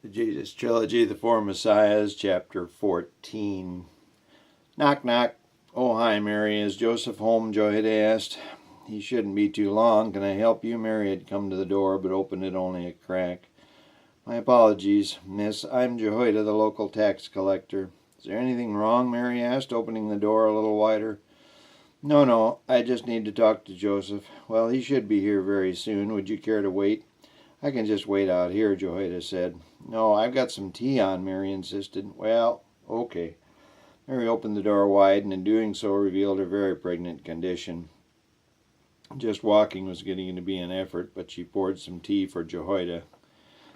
The Jesus Trilogy, The Four Messiahs, Chapter 14. Knock, knock. Oh, hi, Mary. Is Joseph home? Joe had asked. He shouldn't be too long. Can I help you? Mary had come to the door, but opened it only a crack. My apologies, miss. I'm Jehoiada, the local tax collector. Is there anything wrong? Mary asked, opening the door a little wider. No, I just need to talk to Joseph. Well, he should be here very soon. Would you care to wait? I can just wait out here, Jehoiada said. No, I've got some tea on, Mary insisted. Well, okay. Mary opened the door wide, and in doing so revealed her very pregnant condition. Just walking was getting to be an effort, but she poured some tea for Jehoiada.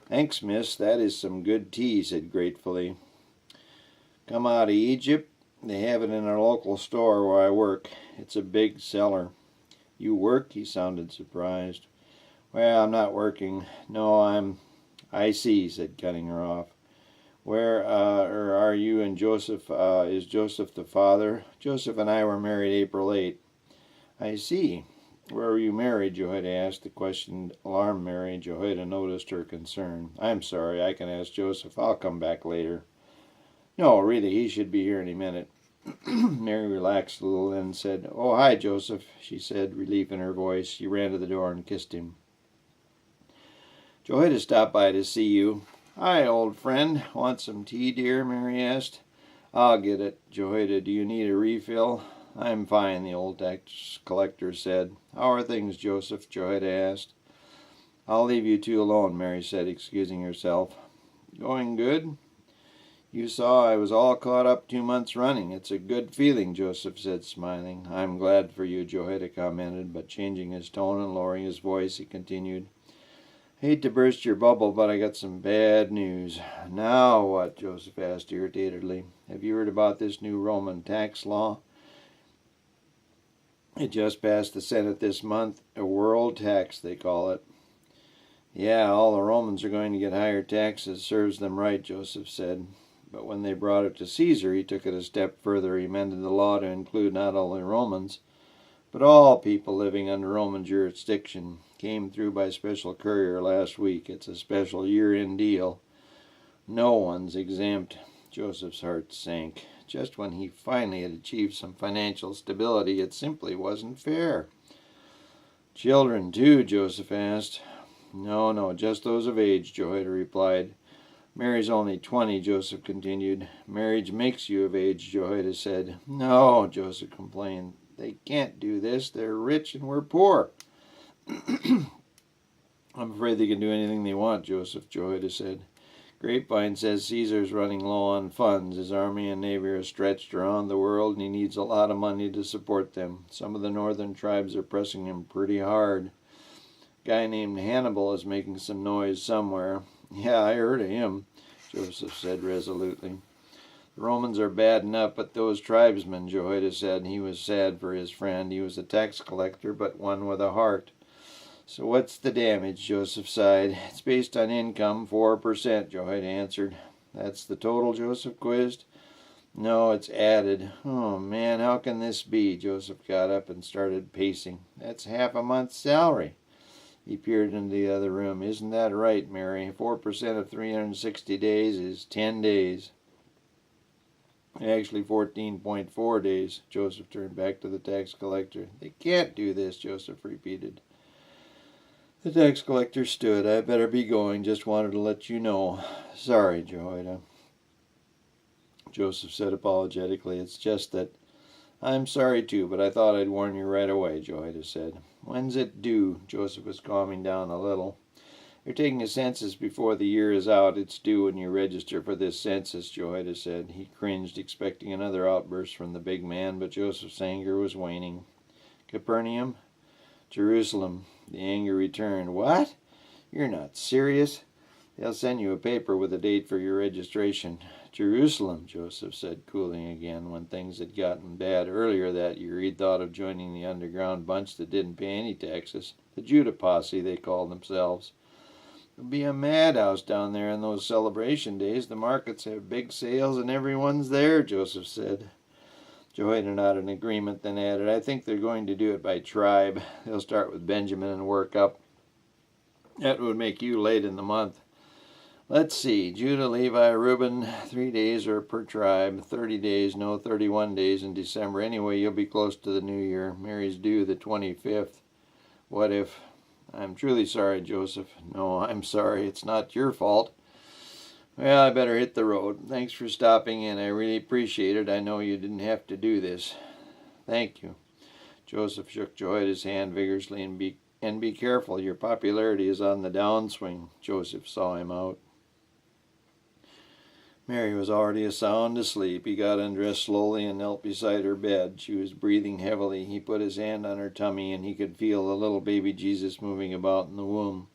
Thanks, miss. That is some good tea, said gratefully. Come out of Egypt? They have it in our local store where I work. It's a big seller. You work? He sounded surprised. Well, I'm not working. No, I see, said cutting her off. Where are you and Joseph? Is Joseph the father? Joseph and I were married April 8. I see. Where were you married? Jehoiada asked. The question alarmed Mary. Jehoiada noticed her concern. I'm sorry, I can ask Joseph. I'll come back later. No, really, he should be here any minute. Mary relaxed a little and said, Oh, hi, Joseph, she said, relief in her voice. She ran to the door and kissed him. Jehoiada stopped by to see you. Hi, old friend. Want some tea, dear? Mary asked. I'll get it. Jehoiada, do you need a refill? I'm fine, the old tax collector said. How are things, Joseph? Jehoiada asked. I'll leave you two alone, Mary said, excusing herself. Going good? You saw I was all caught up 2 months running. It's a good feeling, Joseph said, smiling. I'm glad for you, Jehoiada commented, but changing his tone and lowering his voice, he continued. Hate to burst your bubble, but I got some bad news. Now what? Joseph asked irritatedly. Have you heard about this new Roman tax law? It just passed the Senate this month. A world tax, they call it. Yeah, all the Romans are going to get higher taxes. Serves them right, Joseph said. But when they brought it to Caesar, he took it a step further. He amended the law to include not only Romans, but all people living under Roman jurisdiction. Came through by special courier last week. It's a special year-end deal. No one's exempt. Joseph's heart sank. Just when he finally had achieved some financial stability, it simply wasn't fair. Children, too? Joseph asked. No, just those of age, Jehoiada replied. Mary's only 20, Joseph continued. Marriage makes you of age, Jehoiada said. No, Joseph complained. They can't do this. They're rich and we're poor. I'm afraid they can do anything they want, Joseph, Jehoiada said. Grapevine says Caesar's running low on funds. His army and navy are stretched around the world, and he needs a lot of money to support them. Some of the northern tribes are pressing him pretty hard. A guy named Hannibal is making some noise somewhere. Yeah, I heard of him, Joseph said resolutely. The Romans are bad enough, but those tribesmen, Jehoiada said. He was sad for his friend. He was a tax collector, but one with a heart. So what's the damage? Joseph sighed. It's based on income, 4%, Jehoiada answered. That's the total? Joseph quizzed. No, it's added. Oh, man, how can this be? Joseph got up and started pacing. That's half a month's salary. He peered into the other room. Isn't that right, Mary? 4% of 360 days is 10 days. Actually, 14.4 days. Joseph turned back to the tax collector. They can't do this, Joseph repeated. The tax collector stood. I better be going. Just wanted to let you know. Sorry, Jehoiada. Joseph said apologetically. It's just that I'm sorry too, but I thought I'd warn you right away, Jehoiada said. When's it due? Joseph was calming down a little. You're taking a census before the year is out. It's due when you register for this census, Jehoiada said. He cringed, expecting another outburst from the big man, but Joseph's anger was waning. Capernaum? Jerusalem. The anger returned. What? You're not serious? They'll send you a paper with a date for your registration. Jerusalem, Joseph said, cooling again. When things had gotten bad earlier that year, he'd thought of joining the underground bunch that didn't pay any taxes. The Judah Posse, they called themselves. It'll be a madhouse down there in those celebration days. The markets have big sales and everyone's there, Joseph said. Jehoiada nodded in agreement, then added, I think they're going to do it by tribe. They'll start with Benjamin and work up. That would make you late in the month. Let's see. Judah, Levi, Reuben, 3 days are per tribe. 30 days, no, 31 days in December. Anyway, you'll be close to the new year. Mary's due the 25th. What if? I'm truly sorry, Joseph. No, I'm sorry. It's not your fault. Well, I better hit the road. Thanks for stopping in. I really appreciate it. I know you didn't have to do this. Thank you. Joseph shook Jehoiada's hand vigorously. And be careful. Your popularity is on the downswing. Joseph saw him out. Mary was already sound asleep. He got undressed slowly and knelt beside her bed. She was breathing heavily. He put his hand on her tummy, and he could feel the little baby Jesus moving about in the womb.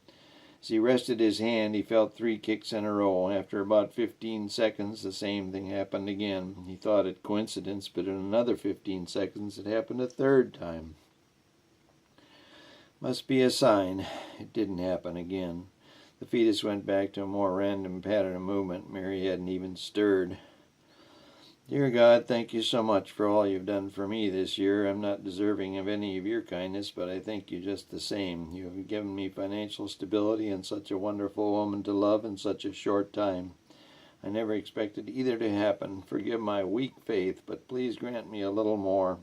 As he rested his hand, he felt 3 kicks in a row. After about 15 seconds, the same thing happened again. He thought it coincidence, but in another 15 seconds, it happened a third time. Must be a sign. It didn't happen again. The fetus went back to a more random pattern of movement. Mary hadn't even stirred. Dear God, thank you so much for all you've done for me this year. I'm not deserving of any of your kindness, but I thank you just the same. You have given me financial stability and such a wonderful woman to love in such a short time. I never expected either to happen. Forgive my weak faith, but please grant me a little more.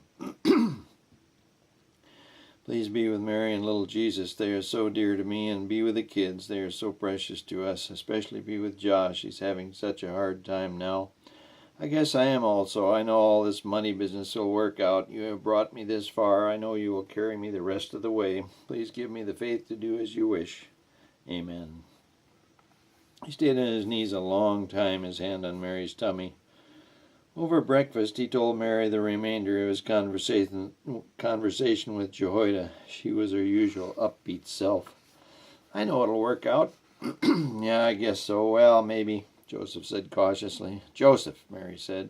Please be with Mary and little Jesus. They are so dear to me, and be with the kids. They are so precious to us. Especially be with Josh. He's having such a hard time now. I guess I am also. I know all this money business will work out. You have brought me this far. I know you will carry me the rest of the way. Please give me the faith to do as you wish. Amen. He stayed on his knees a long time, his hand on Mary's tummy. Over breakfast, he told Mary the remainder of his conversation with Jehoiada. She was her usual upbeat self. I know it'll work out. Yeah, I guess so. Well, maybe, Joseph said cautiously. Joseph, Mary said,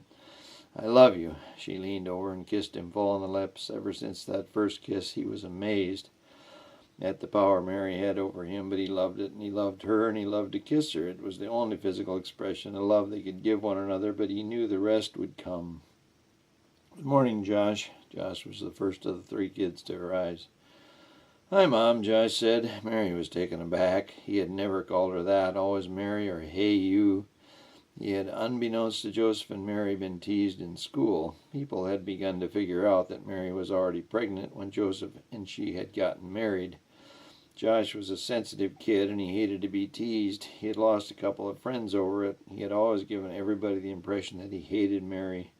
I love you. She leaned over and kissed him full on the lips. Ever since that first kiss, he was amazed at the power Mary had over him, but he loved it, and he loved her, and he loved to kiss her. It was the only physical expression of love they could give one another, but he knew the rest would come. Good morning, Josh. Josh was the first of the 3 kids to arise. Hi, Mom, Josh said. Mary was taken aback. He had never called her that, always Mary or hey, you. He had, unbeknownst to Joseph and Mary, been teased in school. People had begun to figure out that Mary was already pregnant when Joseph and she had gotten married. Josh was a sensitive kid, and he hated to be teased. He had lost a couple of friends over it. He had always given everybody the impression that he hated Mary.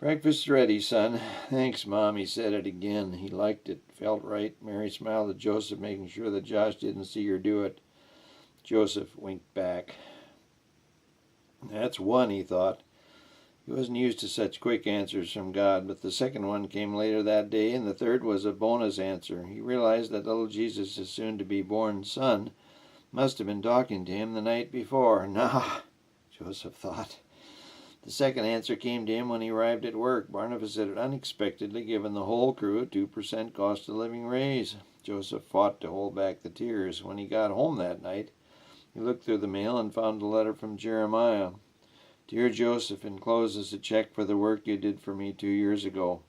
Breakfast's ready, son. Thanks, Mom. He said it again. He liked it. Felt right. Mary smiled at Joseph, making sure that Josh didn't see her do it. Joseph winked back. That's one, he thought. He wasn't used to such quick answers from God, but the second one came later that day, and the third was a bonus answer. He realized that little Jesus' soon-to-be-born son must have been talking to him the night before. Nah, Joseph thought. The second answer came to him when he arrived at work. Barnabas had unexpectedly given the whole crew a 2% cost-of-living raise. Joseph fought to hold back the tears. When he got home that night, he looked through the mail and found a letter from Jeremiah. Dear Joseph, enclosed is a check for the work you did for me 2 years ago.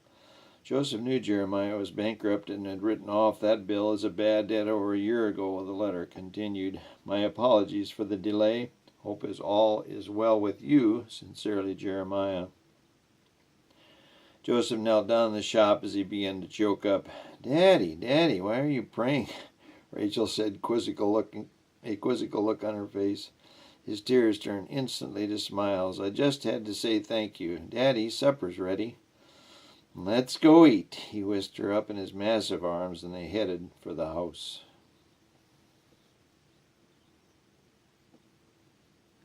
Joseph knew Jeremiah was bankrupt and had written off that bill as a bad debt over a year ago. The letter continued, My apologies for the delay. Hope all is well with you. Sincerely, Jeremiah. Joseph knelt down in the shop as he began to choke up. Daddy, why are you praying? Rachel said, a quizzical look on her face. His tears turned instantly to smiles. I just had to say thank you. Daddy, supper's ready. Let's go eat. He whisked her up in his massive arms, and they headed for the house.